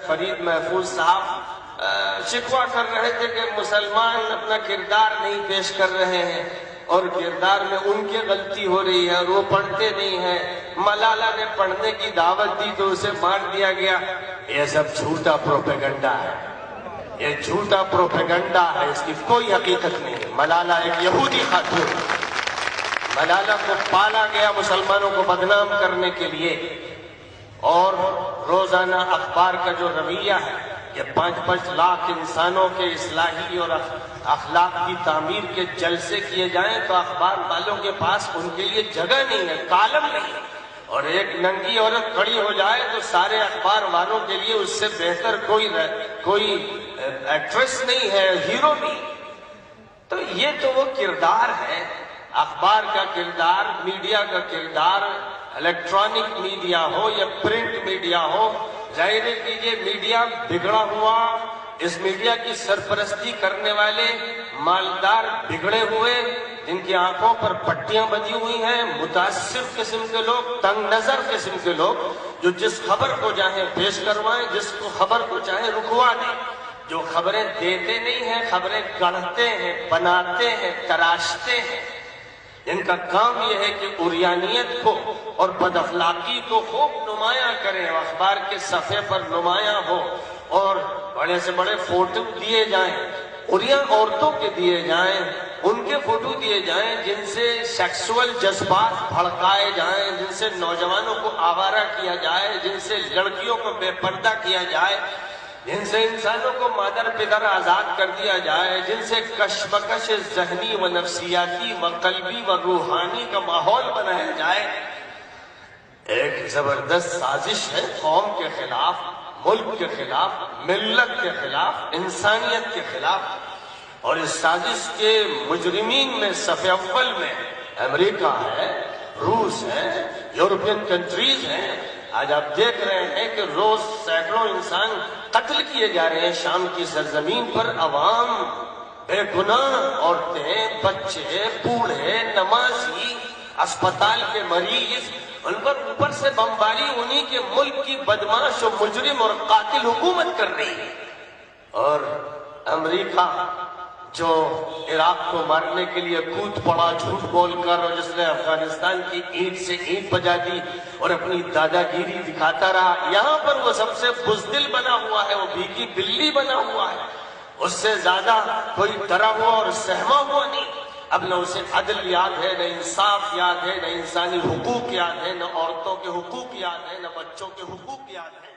فرید محفوظ صاحب شکوہ کر رہے تھے کہ مسلمان اپنا کردار نہیں پیش کر رہے ہیں اور کردار میں ان کی غلطی ہو رہی ہے اور وہ پڑھتے نہیں ہیں. ملالہ نے پڑھنے کی دعوت دی تو اسے مار دیا گیا. یہ سب جھوٹا پروپیگنڈا ہے، یہ جھوٹا پروپیگنڈا ہے، اس کی کوئی حقیقت نہیں. ملالہ ایک یہودی خاتون، ملالہ کو پالا گیا مسلمانوں کو بدنام کرنے کے لیے. اور روزانہ اخبار کا جو رویہ ہے کہ 5-5 لاکھ انسانوں کے اصلاحی اور اخلاق کی تعمیر کے جلسے کیے جائیں تو اخبار والوں کے پاس ان کے لیے جگہ نہیں ہے، کالم نہیں ہے. اور ایک ننگی عورت کھڑی ہو جائے تو سارے اخبار والوں کے لیے اس سے بہتر کوئی ایکٹریس نہیں ہے، ہیرو نہیں. تو یہ تو وہ کردار ہے، اخبار کا کردار، میڈیا کا کردار، الیکٹرانک میڈیا ہو یا پرنٹ میڈیا ہو. ظاہر ہے کہ یہ میڈیا بگڑا ہوا، اس میڈیا کی سرپرستی کرنے والے مالدار بگڑے ہوئے، جن کی آنکھوں پر پٹیاں بندھی ہوئی ہیں، متعصب قسم کے لوگ، تنگ نظر قسم کے لوگ، جو جس خبر کو چاہیں پیش کروائیں، جس کو خبر کو چاہیں رکوا دیں. جو خبریں دیتے نہیں ہیں، خبریں گڑھتے ہیں، بناتے ہیں، تراشتے ہیں. جن کا کام یہ ہے کہ عریانیت کو اور بد اخلاقی کو خوب نمایاں کریں، اخبار کے صفحے پر نمایاں ہو اور بڑے سے بڑے فوٹو دیے جائیں، عریاں عورتوں کے دیے جائیں، ان کے فوٹو دیے جائیں جن سے سیکسول جذبات بھڑکائے جائیں، جن سے نوجوانوں کو آوارہ کیا جائے، جن سے لڑکیوں کو بے پردہ کیا جائے، جن سے انسانوں کو مادر پدر آزاد کر دیا جائے، جن سے کشمکش ذہنی و نفسیاتی و قلبی و روحانی کا ماحول بنایا جائے. ایک زبردست سازش ہے قوم کے خلاف، ملک کے خلاف، ملت کے خلاف، انسانیت کے خلاف. اور اس سازش کے مجرمین میں صف اول میں امریکہ ہے، روس ہے، یورپین کنٹریز ہیں. آج آپ دیکھ رہے ہیں کہ روز سینکڑوں انسان قتل کیے جا رہے ہیں شام کی سرزمین پر. عوام، بے گناہ عورتیں، بچے، بوڑھے، نمازی، اسپتال کے مریض، ان پر اوپر سے بمباری انہی کے ملک کی بدماش و مجرم اور قاتل حکومت کر رہی ہے. اور امریکہ جو عراق کو مارنے کے لیے کود پڑا جھوٹ بول کر، اور جس نے افغانستان کی اینٹ سے اینٹ بجا دی اور اپنی دادا گیری دکھاتا رہا، یہاں پر وہ سب سے بزدل بنا ہوا ہے، وہ بھیگی بلی بنا ہوا ہے. اس سے زیادہ کوئی ڈرا ہوا اور سہما ہوا نہیں. اب نہ اسے عدل یاد ہے، نہ انصاف یاد ہے، نہ انسانی حقوق یاد ہے، نہ عورتوں کے حقوق یاد ہے، نہ بچوں کے حقوق یاد ہے.